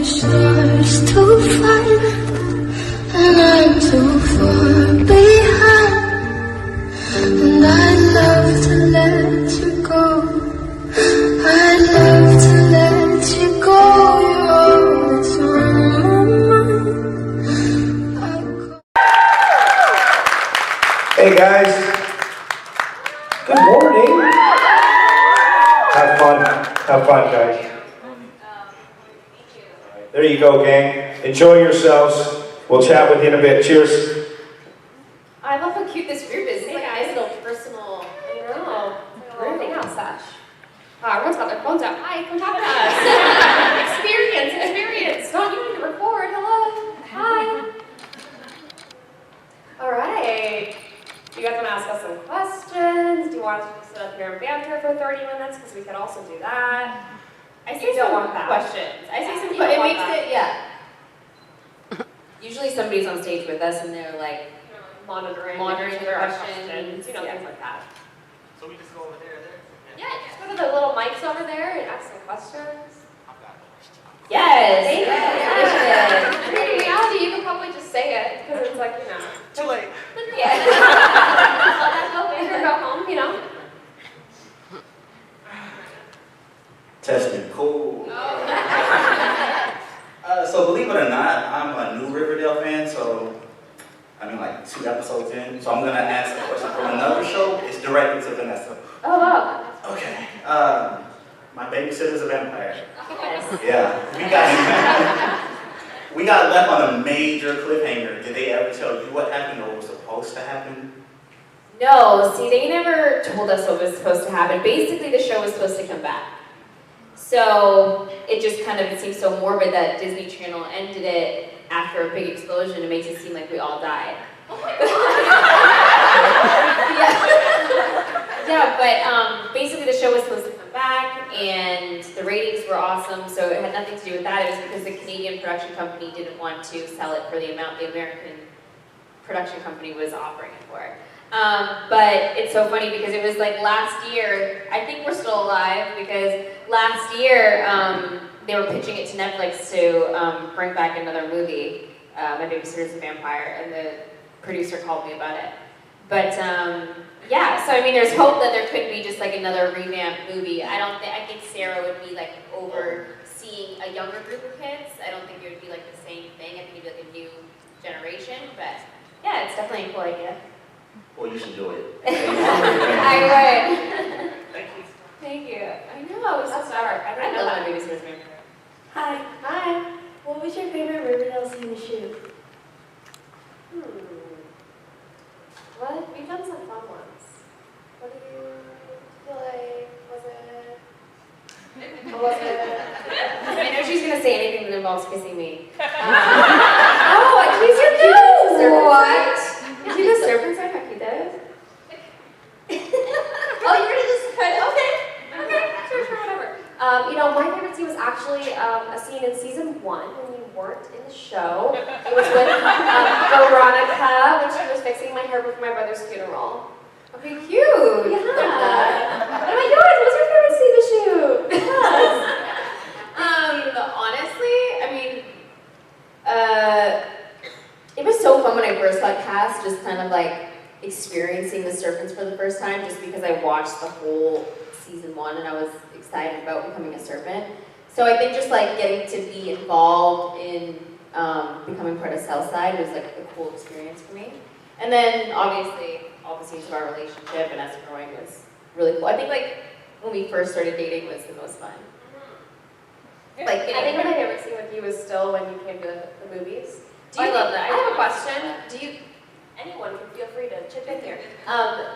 stars to find, and I'm too far behind. And I'd love to let you go. I'd love to let you go. You're all that's on my mind. Hey guys, good morning. Have fun guys. There you go gang, enjoy yourselves. We'll chat with you in a bit, cheers. I love how cute this group is. It's like a nice little personal, little hangout sesh. Everyone's got their phones out. Hi, come talk to us. Experience. Don't you need to record. Hello. Hi. All right. You guys want to ask us some questions? Do you want us to sit up here and banter for 30 minutes? Because we could also do that. I say some questions. I say some, but it makes it, yeah. Usually somebody's on stage with us and they're like monitoring their questions, things like that. So we just go over there. Yeah, just go to the little mics over there and ask some questions. Yes! Thank you. I mean, in reality, you could probably just say it, because it's like, Too late. Yeah. Let that go later, go home, Testing, cool. So believe it or not, I'm a new Riverdale fan, so I'm like 2 episodes in. So I'm gonna ask a question from another show. It's directed to Vanessa. Oh, wow. Okay. My babysitter's a vampire. Yes. Yeah. We got left on a major cliffhanger. Did they ever tell you what happened or was supposed to happen? No, see, they never told us what was supposed to happen. Basically, the show was supposed to come back. So it just kind of, it seems so morbid that Disney Channel ended it after a big explosion. It makes it seem like we all died. Oh my God. Yeah, but basically the show was supposed to come back and the ratings were awesome, so it had nothing to do with that. It was because the Canadian production company didn't want to sell it for the amount the American production company was offering it for. But it's so funny because it was like last year, I think we're still alive because last year they were pitching it to Netflix to bring back another movie, My Babysitter's a Vampire, and the producer called me about it. But yeah, so I mean there's hope that there could be just like another revamped movie. I think Sarah would be like overseeing a younger group of kids. I don't think it would be like the same thing. I think it'd be like a new generation, but yeah, it's definitely a cool idea. Well, you should do it. I would. Thank you. Thank you. I know, it was so dark. I love My Babysitter's Vampire. Hi. Hi. What was your favorite Riverdale scene to shoot? What? We've done some fun ones. What do you feel like? Was it? Or was it? I know she's gonna say anything that involves kissing me. Oh, she's your nose! What? Did you do the serpent sign? How cute that is? Oh, you're gonna just cut it? Okay, sure, whatever. My favorite scene was actually a scene in season 1 when you weren't in the show. It was with Veronica when she was fixing my hair for my brother's funeral. Okay, cute. Yeah. Oh my God, what's your favorite scene to shoot? Yes. Honestly, I mean, it was so fun when I first got cast, just kind of like experiencing the serpents for the first time, just because I watched the whole season 1 and I was excited about becoming a serpent. So I think just like getting to be involved in becoming part of Southside was like a cool experience for me. And then obviously all the scenes of our relationship and us growing was really cool. I think like when we first started dating was the most fun. Like, I think my favorite scene with you was still when you came to the movies. I love that. I have a question. Anyone can feel free to chip in here.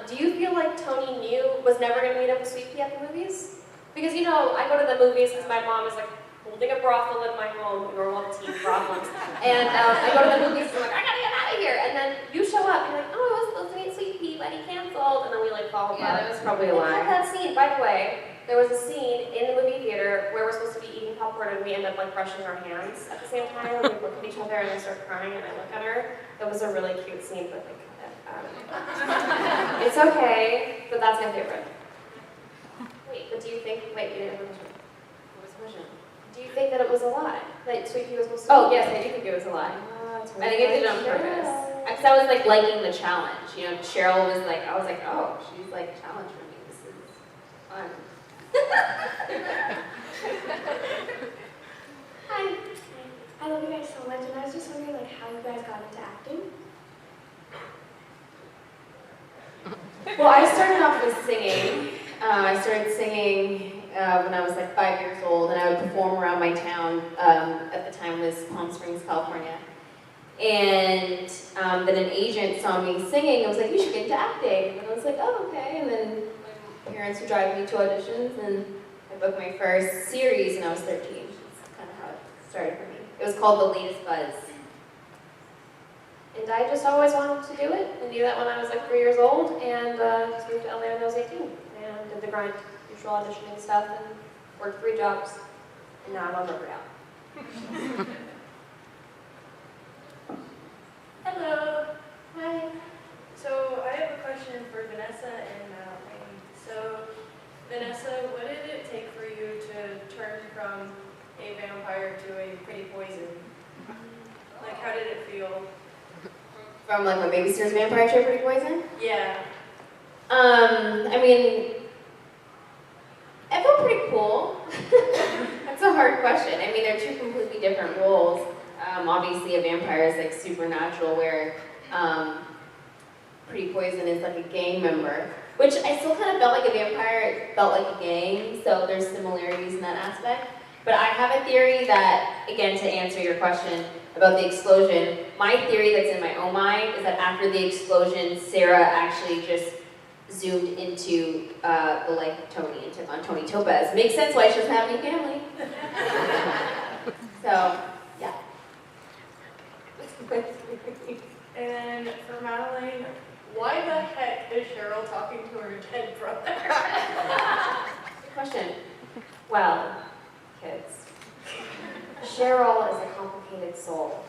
Do you feel like Tony was never going to meet up with Sweet Pea at the movies? Because I go to the movies because my mom is like holding a brothel in my home, normal teen problems. And I go to the movies and I'm like, I gotta get out of here. And then you show up and you're like, oh, I was supposed to meet Sweet Pea, but he canceled. And then we like fall apart. Yeah, that was probably a lie. That scene, by the way, there was a scene in the movie theater where we're supposed to be eating popcorn and we end up like brushing our hands at the same time. And we look at each other and I start crying and I look at her. That was a really cute scene, but like, it's okay, but that's my favorite. Wait, but do you think, you didn't have a question. What was the question? Do you think that it was a lie. That Sweet Pea was supposed to. Oh, yes, I do think it was a lie. I think I did it on purpose. Because I was like liking the challenge. You know, Cheryl was like, I was like, oh, she's like challenging me. This is fun. Hi. I love you guys so much, and I was just wondering like how you guys got into acting. Well, I started off with singing. I started singing when I was like 5 years old, and I would perform around my town. At the time was Palm Springs, California. And then an agent saw me singing and was like, you should get into acting. And I was like, oh, okay. And then my parents would drive me to auditions, and I booked my first series, and I was 13. That's kind of how it started for me. It was called The Latest Buzz. And I just always wanted to do it, and knew that when I was like 3 years old, and just moved to LA when I was 18, and did the grind, usual auditioning stuff, and worked 3 jobs, and now I'm on Riverdale. Hello. Hi. So I have a question for Vanessa and Madeline. So Vanessa, what did it take for you to turn from a vampire to a pretty poison? Like, how did it feel? From like my Babysitter's Vampire to Pretty Poison? Yeah. I mean, I felt pretty cool. That's a hard question. I mean, they're 2 completely different roles. Obviously, a vampire is like supernatural, where Pretty Poison is like a gang member, which I still kind of felt like a vampire. It felt like a gang, so there's similarities in that aspect. But I have a theory that, again, to answer your question about the explosion, my theory that's in my own mind is that after the explosion, Sarah actually just zoomed into the life of Tony and took on Tony Topaz. Makes sense why she doesn't have any family. So, yeah. And for Madeline, why the heck is Cheryl talking to her dead brother? Good question. Well, kids, Cheryl is a complicated soul.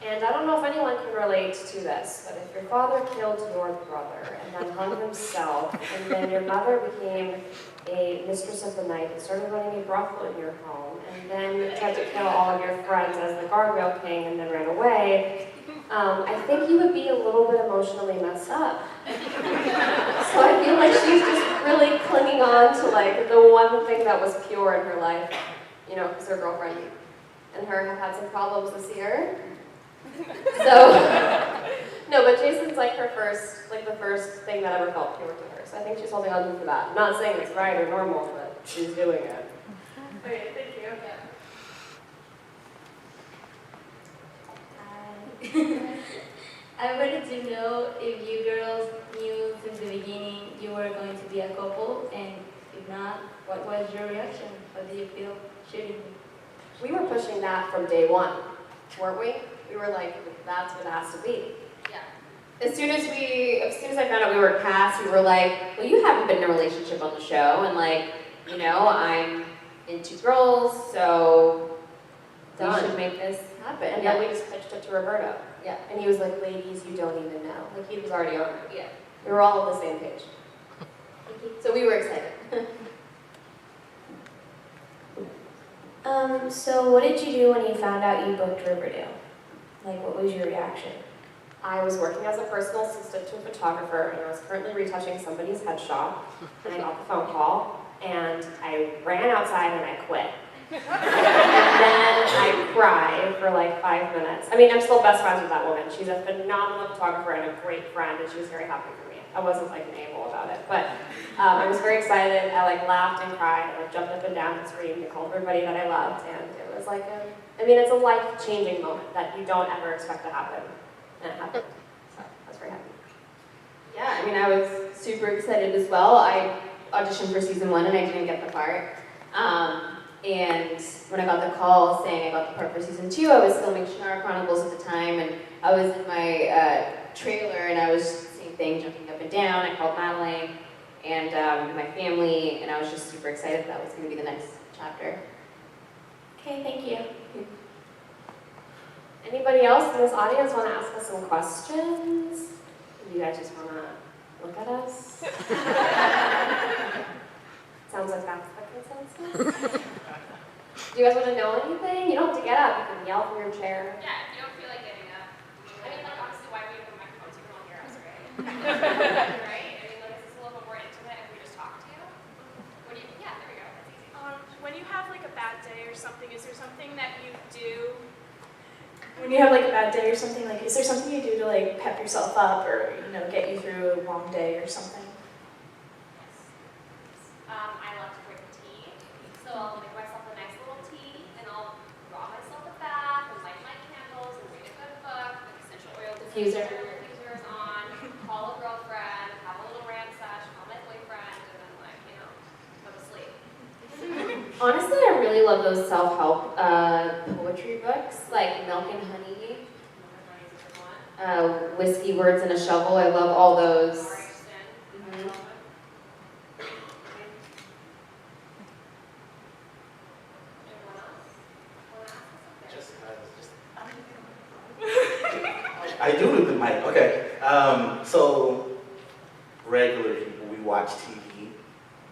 And I don't know if anyone can relate to this, but if your father killed your brother and then hung himself, and then your mother became a mistress of the night and started running a brothel in your home, and then tried to kill all of your friends as the Gargoyle King and then ran away, I think you would be a little bit emotionally messed up. So I feel like she's just really clinging on to like the one thing that was pure in her life, you know, because her girlfriend and her have had some problems this year. So, no, but Jason's like her first, like the first thing that ever felt pure to her. So I think she's holding on to that. I'm not saying it's right or normal, but she's doing it. Okay, thank you. I wanted to know if you girls knew since the beginning you were going to be a couple, and if not, what was your reaction? How did you feel shooting me? We were pushing that from day one, weren't we? We were like, that's what it has to be. Yeah. As soon as I found out we were cast, we were like, well, you haven't been in a relationship on the show, and like, you know, I'm into girls, so we should make this happen. And then we just pitched it to Roberto. Yeah. And he was like, ladies, you don't even know. Like, he was already on it. Yeah. We were all on the same page. So we were excited. So what did you do when you found out you booked Riverdale? Like, what was your reaction? I was working as a personal assistant to a photographer, and I was currently retouching somebody's headshot, and I got the phone call, and I ran outside and I quit. And then I cried for like 5 minutes. I mean, I'm still best friends with that woman. She's a phenomenal photographer and a great friend, and she was very happy for me. I wasn't like an a-hole about it, but I was very excited. I like laughed and cried, and I jumped up and down and screamed and called everybody that I loved, and it was like it's a life-changing moment that you don't ever expect to happen, and it happened. So I was very happy. Yeah, I mean, I was super excited as well. I auditioned for season 1 and I didn't get the part. And when I got the call saying I got the part for season 2, I was filming Shannara Chronicles at the time, and I was in my trailer, and I was same thing, jumping up and down. I called Madeline and my family, and I was just super excited that was going to be the next chapter. Okay, thank you. Anybody else in this audience want to ask us some questions? You guys just want to look at us? Sounds like that's the consensus. Do you guys want to know anything? You don't have to get up. You can yell from your chair. Yeah, if you don't feel like getting up. I mean, like, honestly, why would you have a microphone so you can all hear us, right? Right? I mean, like, is this a little bit more intimate if we just talk to you? What do you, yeah, there we go, that's easy. When you have like a bad day or something, is there something that you do? When you have like a bad day or something, like, is there something you do to like pep yourself up or, you know, get you through a long day or something? I love to drink tea, so I'll make myself a nice little tea, and I'll draw myself a bath, and light my candles, and read a good book, like essential oil diffusers on, call a girlfriend, have a little rant sesh, call my boyfriend, and then like, you know, go to sleep. Honestly, I really love those self-help poetry books, like Milk and Honey, Whiskey, Words, and a Shovel. I love all those. Mhm. I do with the mic. Okay. So regular people, we watch TV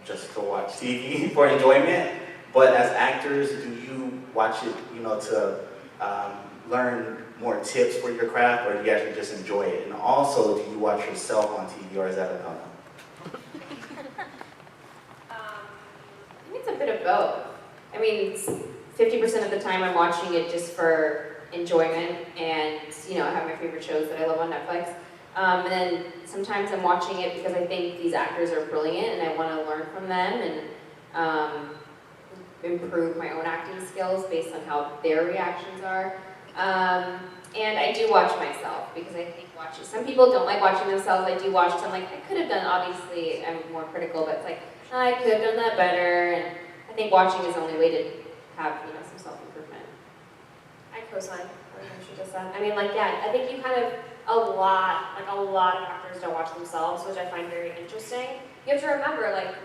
just to watch TV for enjoyment. But as actors, do you watch it, you know, to learn more tips for your craft, or do you actually just enjoy it? And also, do you watch yourself on TV, or is that a no-no? I think it's a bit of both. I mean, 50% of the time I'm watching it just for enjoyment and, you know, I have my favorite shows that I love on Netflix. And then sometimes I'm watching it because I think these actors are brilliant and I want to learn from them and improve my own acting skills based on how their reactions are. And I do watch myself because I think watching, some people don't like watching themselves. I do watch them, like, I could have done, obviously, I'm more critical, but it's like, I could have done that better. And I think watching is the only way to have, you know, some self-improvement. I co-sign everything she just said. I mean, like, yeah, I think you kind of, a lot of actors don't watch themselves, which I find very interesting. You have to remember, like,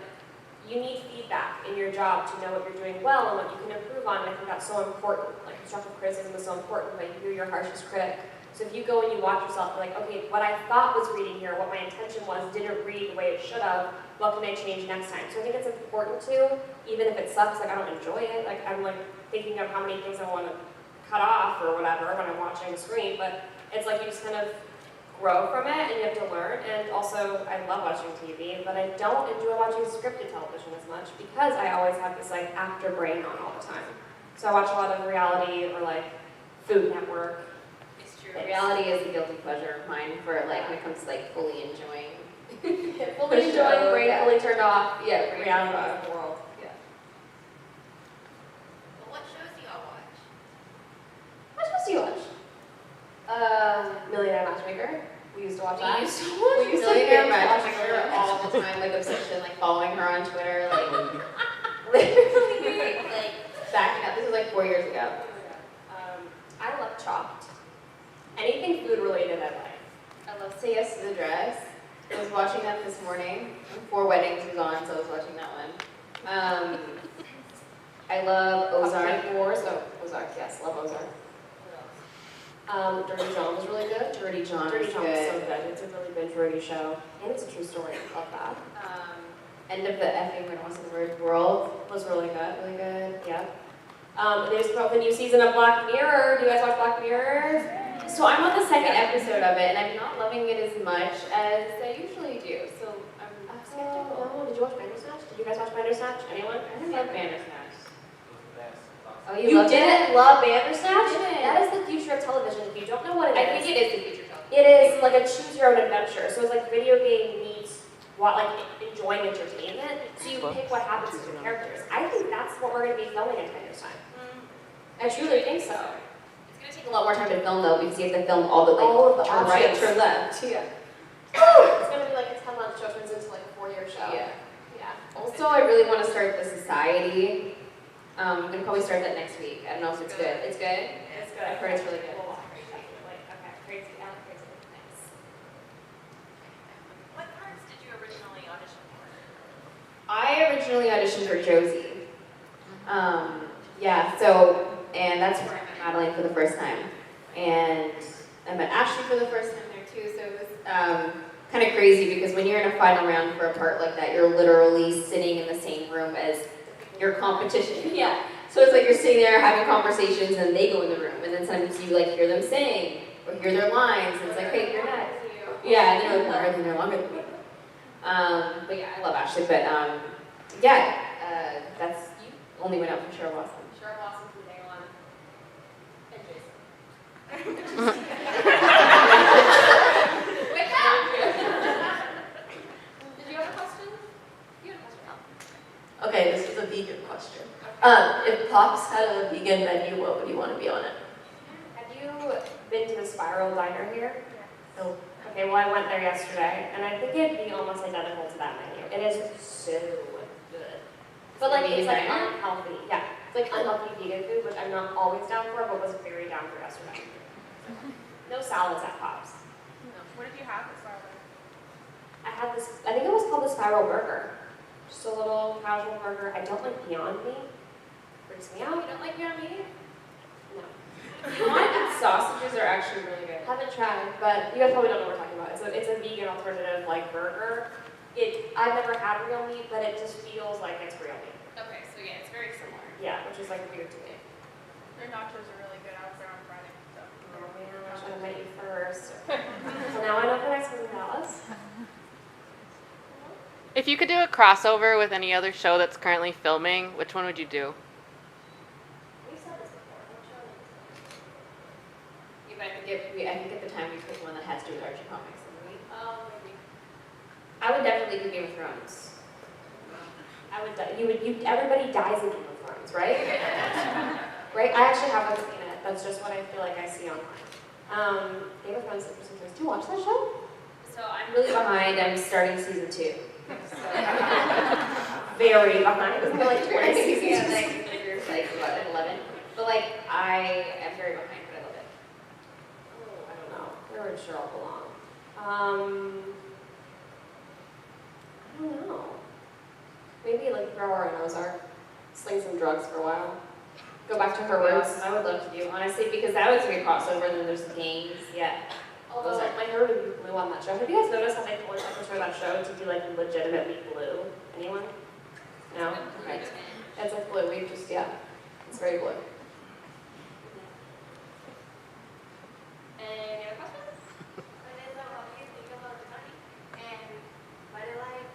you need feedback in your job to know what you're doing well and what you can improve on, and I think that's so important. Like, constructive criticism is so important, but you're your harshest critic. So if you go and you watch yourself, you're like, okay, what I thought was reading here, what my intention was, didn't read the way it should have, what can I change next time? So I think it's important to, even if it sucks, like, I don't enjoy it, like, I'm like thinking of how many things I want to cut off or whatever when I'm watching the screen, but it's like you just kind of grow from it and you have to learn. And also, I love watching TV, but I don't enjoy watching scripted television as much because I always have this like actor brain on all the time. So I watch a lot of reality or like Food Network. It's true. Reality is a guilty pleasure of mine for like when it comes to like fully enjoying. Fully enjoying, brain yeah. fully turned off. Yeah, brain reality turned off. of the world. Yeah. But what shows do y'all watch? What shows do you watch? Millionaire Matchmaker. We used to watch that. We used to watch We used to Millionaire watch Matchmaker her. all the time, like obsession, like following her on Twitter, like literally, like backing up. This was like 4 years ago. I love Chopped. Anything food related I like. I love Say Yes to the Dress. I was watching that this morning. 4 Weddings was on, so I was watching that one. I love Ozark. Pumpkin Wars. Oh, Ozark. Yes, love Ozark. Dirty John was really good. Dirty John Dirty was John was so good. good. It's a really binge-worthy show, and it's a true story. I love that. End of the effing, when I was in the word world. Was really good. Really good. Yeah. There's the new season of Black Mirror. Do you guys watch Black Mirror? So I'm on the second episode of it, and I'm not loving it as much as I usually do. So I'm skeptical. No. Did you watch Bandersnatch? Did you guys watch Bandersnatch? Anyone? I didn't love Bandersnatch. Oh, You loved didn't it? love Bandersnatch? I didn't. That is the future of television. If you don't know what it is, I think it is the future television. it is like a choose your own adventure. So it's like video game meets what like enjoying entertainment. So you pick what happens to your characters. I think that's what we're going to be filming in 10 years' time. I truly think so. It's gonna take a lot more time to film though, because you have to film all the like All of the turn right, options. turn left. Yeah. It's going to be like a 10-month show turns into like a 4-year show. Yeah. Yeah. Also, I really want to start the Society. I'm gonna probably start that next week. I don't know if it's good. It's good. It's good. I've heard it's really good. We'll watch it. Like, okay, crazy. I like crazy things. What parts did you originally audition for? I originally auditioned for Josie. Yeah, so, and that's where I met Madeline for the first time. And I met Ashley for the first time there too, so it was kind of crazy because when you're in a final round for a part like that, you're literally sitting in the same room as your competition. Yeah. So it's like you're sitting there having conversations and they go in the room and then sometimes you like hear them sing or hear their lines and it's like, hey, you're next. Yeah, and they're like, why are they no longer than me? But yeah, I love Ashley, but that's, you only went out for Cheryl Lawson. Cheryl Lawson from day one. And Jason. With that. Did you have a question? You had a question. Okay, this is a vegan question. If Pops had a vegan menu, what would you want to be on it? Have you been to the Spiral Diner here? No. Okay, well I went there yesterday, and I think it'd be almost identical to that menu. It is so good. But like, it's like unhealthy. Yeah, it's like unhealthy vegan food, which I'm not always down for, but was very down for yesterday. No salads at Pops. What did you have at Starbucks? I had this, I think it was called the Spiral Burger. Just a little casual burger. I don't like Beyond Meat. Freaks me out. You don't like Beyond Meat? No. Mine sausages are actually really good. Haven't tried, but you guys probably don't know what we're talking about. It's a vegan alternative like burger. I've never had real meat, but it just feels like it's real meat. Okay, so yeah, it's very similar. Yeah, which is like weird to me. Their nachos are really good. I was there on Friday. So. Oh man, I should have met you first. So now I know the next one's in Dallas. If you could do a crossover with any other show that's currently filming, which one would you do? We've said this before. What show is Yeah, but I think at the time we picked one that has to do with Archie comics. Maybe. Maybe. I would definitely do Game of Thrones. I would. Everybody dies in Game of Thrones, right? Right. I actually haven't seen it. That's just what I feel like I see online. Game of Thrones. Interesting choice. Do you watch that show? So I'm really behind. I'm starting season 2. So, Very behind. Isn't it like 20 yeah, seasons? like 11. But like I am very behind, but I love it. Oh, I don't know. Where would Cheryl belong? I don't know. Maybe like throw her in Ozark, sling some drugs for a while, go back to her roots. I would love to do, honestly, because that was a great crossover, and then there's the games, yeah. Although my hair would be blue on that show. Have you guys noticed how they pulled up for that show to be like legitimately blue? Anyone? No? Right. It's like blue. We just, yeah. It's very blue. Any other questions? Madnessa, what do you think about CHONI? And what do you like?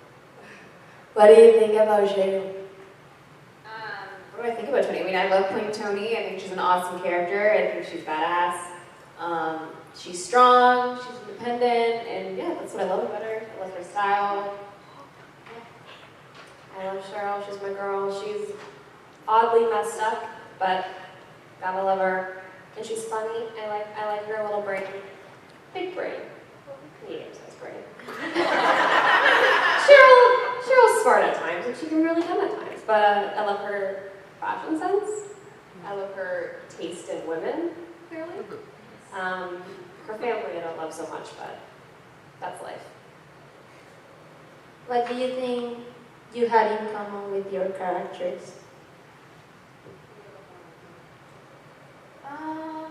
What do you think about Jado? What do I think about Tony? I mean, I love playing Tony. I think she's an awesome character. I think she's badass. She's strong, she's independent, and yeah, that's what I love about her. I love her style. I love Cheryl. She's my girl. She's oddly messed up, but gotta love her. And she's funny. I like her little brain. Big brain. Medium-sized brain. Cheryl's smart at times, and she can really dumb at times. But I love her fashion sense. I love her taste in women, clearly. Her family I don't love so much, but that's life. What do you think you had in common with your characters? I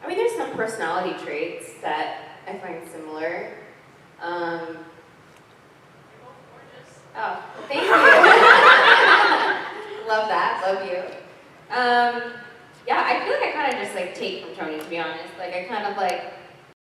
mean, there's some personality traits that I find similar. Oh, thank you. Love that. Love you. Yeah, I feel like I kind of just like take from Tony, to be honest. Like I kind of like